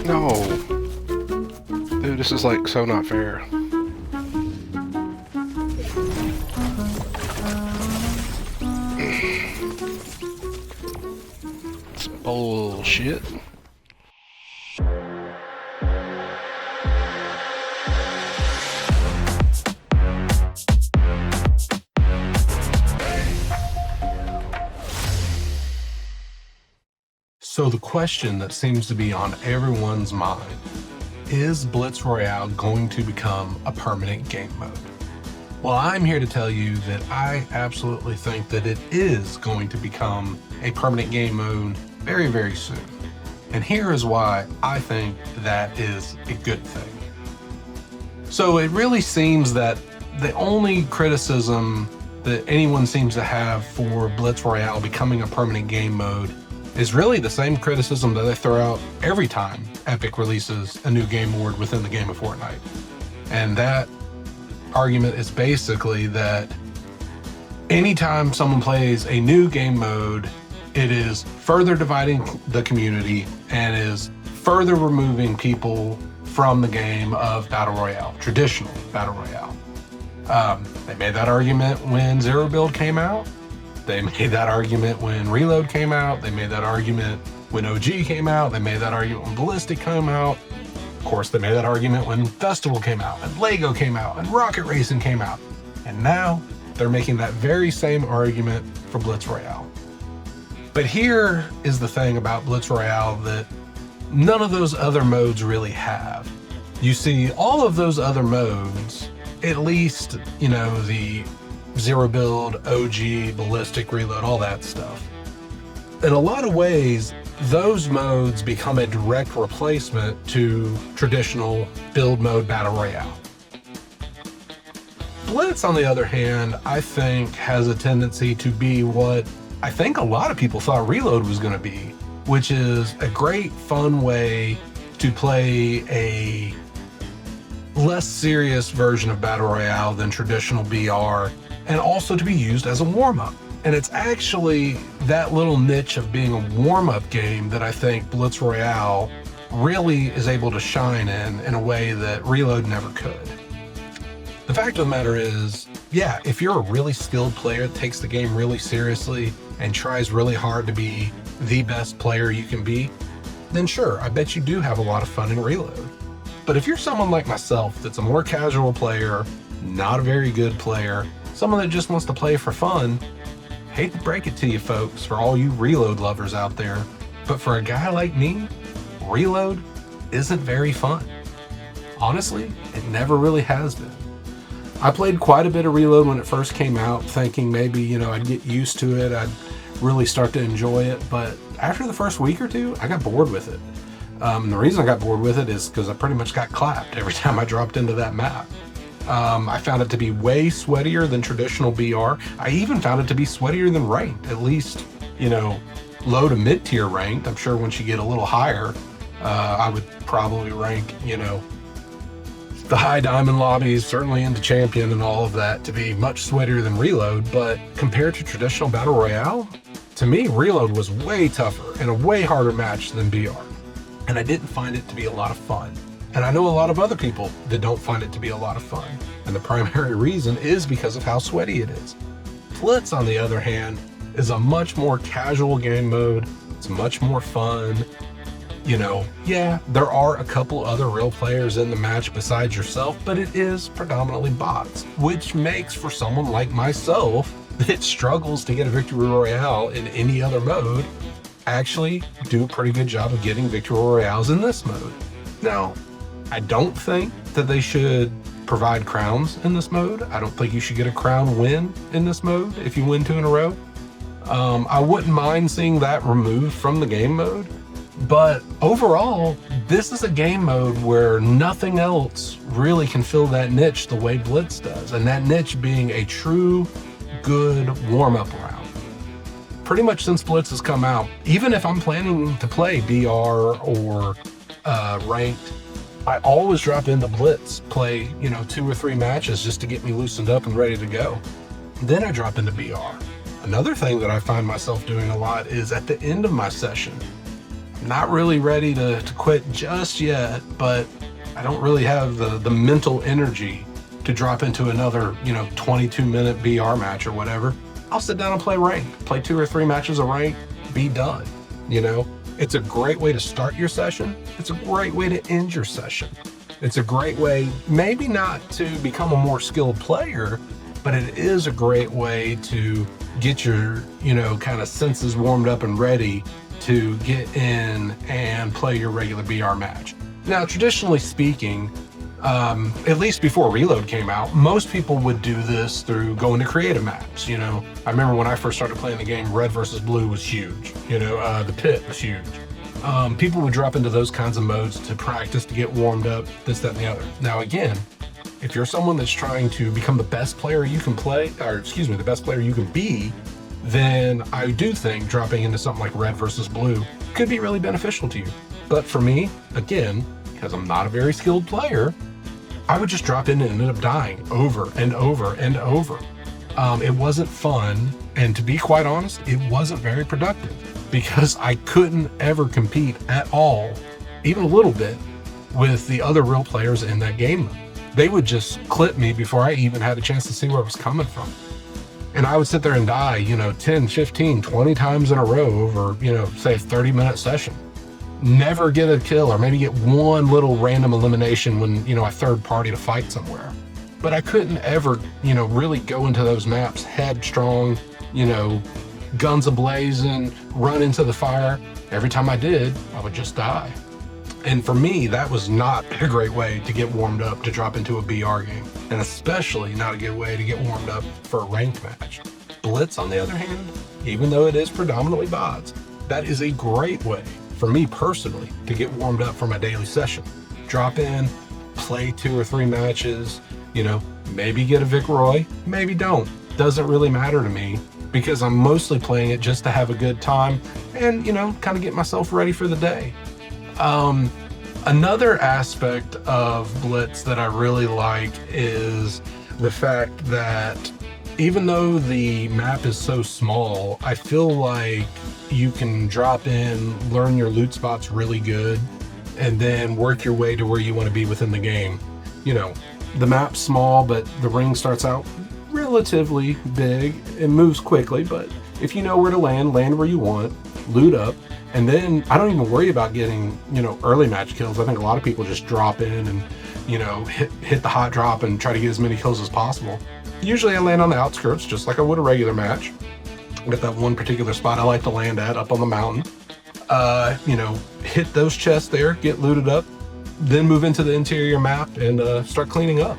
No. Dude, this is like so not fair. It's bullshit. So the question that seems to be on everyone's mind, is Blitz Royale going to become a permanent game mode? Well, I'm here to tell you that I absolutely think that it is going to become a permanent game mode very, very soon. And here is why I think that is a good thing. So it really seems that the only criticism that anyone seems to have for Blitz Royale becoming a permanent game mode is really the same criticism that they throw out every time Epic releases a new game mode within the Game of Fortnite. And that argument is basically that anytime someone plays a new game mode, it is further dividing the community and is further removing people from the game of Battle Royale, traditional Battle Royale. They made that argument when Zero Build came out. They made that argument when Reload came out. They made that argument when OG came out. They made that argument when Ballistic came out. Of course, they made that argument when Festival came out, and Lego came out, and Rocket Racing came out. And now they're making that very same argument for Blitz Royale. But here is the thing about Blitz Royale that none of those other modes really have. You see, all of those other modes, at least, you know, the Zero Build, OG, Ballistic, Reload, all that stuff. In a lot of ways, those modes become a direct replacement to traditional build mode Battle Royale. Blitz, on the other hand, I think has a tendency to be what I think a lot of people thought Reload was going to be, which is a great, fun way to play a less serious version of Battle Royale than traditional BR, and also to be used as a warm-up. And it's actually that little niche of being a warm-up game that I think Blitz Royale really is able to shine in a way that Reload never could. The fact of the matter is, yeah, if you're a really skilled player that takes the game really seriously and tries really hard to be the best player you can be, then sure, I bet you do have a lot of fun in Reload. But if you're someone like myself that's a more casual player, not a very good player, someone that just wants to play for fun, hate to break it to you folks, for all you Reload lovers out there, but for a guy like me, Reload isn't very fun. Honestly, it never really has been. I played quite a bit of Reload when it first came out, thinking maybe, you know, I'd get used to it, I'd really start to enjoy it, but after the first week or two, I got bored with it. And the reason I got bored with it is because I pretty much got clapped every time I dropped into that map. I found it to be way sweatier than traditional BR. I even found it to be sweatier than ranked, at least, you know, low to mid-tier ranked. I'm sure once you get a little higher, I would probably rank, you know, the high diamond lobbies, certainly into champion and all of that, to be much sweatier than Reload. But compared to traditional Battle Royale, to me, Reload was way tougher and a way harder match than BR. And I didn't find it to be a lot of fun. And I know a lot of other people that don't find it to be a lot of fun. And the primary reason is because of how sweaty it is. Blitz, on the other hand, is a much more casual game mode. It's much more fun. You know, yeah, there are a couple other real players in the match besides yourself, but it is predominantly bots, which makes for someone like myself that struggles to get a Victory Royale in any other mode, actually do a pretty good job of getting Victory Royales in this mode. Now, I don't think that they should provide crowns in this mode. I don't think you should get a crown win in this mode if you win 2 in a row. I wouldn't mind seeing that removed from the game mode. But overall, this is a game mode where nothing else really can fill that niche the way Blitz does. And that niche being a true, good warm-up round. Pretty much since Blitz has come out, even if I'm planning to play BR or ranked, I always drop into Blitz, play, you know, 2 or 3 matches just to get me loosened up and ready to go. Then I drop into BR. Another thing that I find myself doing a lot is at the end of my session, I'm not really ready to quit just yet, but I don't really have the mental energy to drop into another, 22-minute BR match or whatever. I'll sit down and play ranked, play 2 or 3 matches of ranked, be done. It's a great way to start your session. It's a great way to end your session. It's a great way, maybe not to become a more skilled player, but it is a great way to get your, kind of senses warmed up and ready to get in and play your regular BR match. Now, traditionally speaking, at least before Reload came out, most people would do this through going to creative maps. I remember when I first started playing the game, Red versus Blue was huge. The Pit was huge. People would drop into those kinds of modes to practice, to get warmed up, this, that, and the other. Now, again, if you're someone that's trying to become the best player you can play, the best player you can be, then I do think dropping into something like Red versus Blue could be really beneficial to you. But for me, again, because I'm not a very skilled player, I would just drop in and end up dying over and over and over. It wasn't fun, and to be quite honest, it wasn't very productive because I couldn't ever compete at all, even a little bit, with the other real players in that game. They would just clip me before I even had a chance to see where it was coming from. And I would sit there and die, 10, 15, 20 times in a row over, say a 30-minute session. Never get a kill, or maybe get one little random elimination when, a third party to fight somewhere. But I couldn't ever, really go into those maps headstrong, guns a-blazing, run into the fire. Every time I did, I would just die. And for me, that was not a great way to get warmed up to drop into a BR game, and especially not a good way to get warmed up for a ranked match. Blitz, on the other hand, even though it is predominantly bots, that is a great way for me personally to get warmed up for my daily session. Drop in, play 2 or 3 matches, maybe get a Vic Roy, maybe don't. Doesn't really matter to me because I'm mostly playing it just to have a good time and, kind of get myself ready for the day. Another aspect of Blitz that I really like is the fact that even though the map is so small, I feel like you can drop in, learn your loot spots really good, and then work your way to where you want to be within the game. The map's small, but the ring starts out relatively big. It moves quickly, but if you know where to land where you want, loot up. And then I don't even worry about getting, early match kills. I think a lot of people just drop in and, hit the hot drop and try to get as many kills as possible. Usually I land on the outskirts, just like I would a regular match. Got that one particular spot I like to land at up on the mountain. Hit those chests there, get looted up, then move into the interior map and start cleaning up.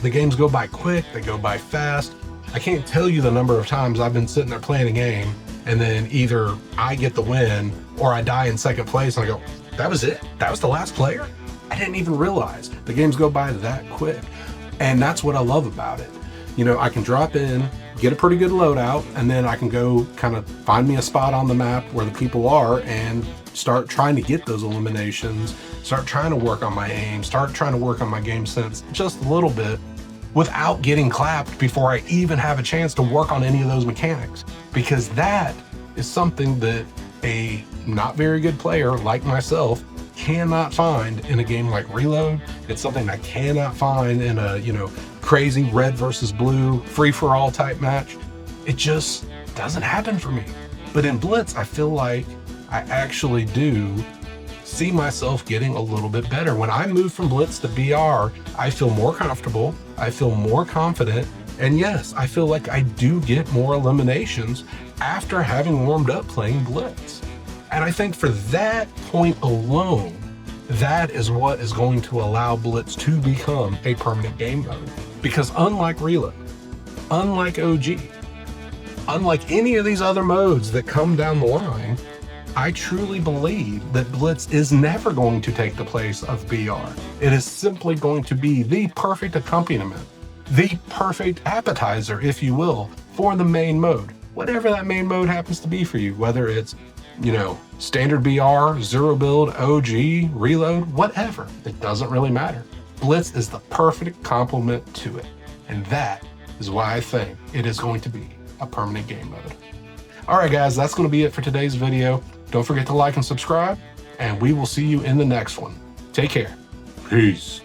The games go by quick, they go by fast. I can't tell you the number of times I've been sitting there playing a game and then either I get the win or I die in second place and I go, that was it? That was the last player? I didn't even realize. The games go by that quick. And that's what I love about it. I can drop in, get a pretty good loadout, and then I can go kind of find me a spot on the map where the people are and start trying to get those eliminations, start trying to work on my aim, start trying to work on my game sense just a little bit without getting clapped before I even have a chance to work on any of those mechanics. Because that is something that a not very good player like myself cannot find in a game like Reload. It's something I cannot find in a, crazy Red versus Blue free-for-all type match. It just doesn't happen for me. But in Blitz, I feel like I actually do see myself getting a little bit better. When I move from Blitz to BR, I feel more comfortable, I feel more confident, and yes, I feel like I do get more eliminations after having warmed up playing Blitz. And I think for that point alone, that is what is going to allow Blitz to become a permanent game mode. Because unlike Reload, unlike OG, unlike any of these other modes that come down the line, I truly believe that Blitz is never going to take the place of BR. It is simply going to be the perfect accompaniment, the perfect appetizer, if you will, for the main mode. Whatever that main mode happens to be for you, whether it's, standard BR, zero build, OG, Reload, whatever, it doesn't really matter. Blitz is the perfect complement to it. And that is why I think it is going to be a permanent game mode. All right, guys, that's going to be it for today's video. Don't forget to like and subscribe, and we will see you in the next one. Take care. Peace.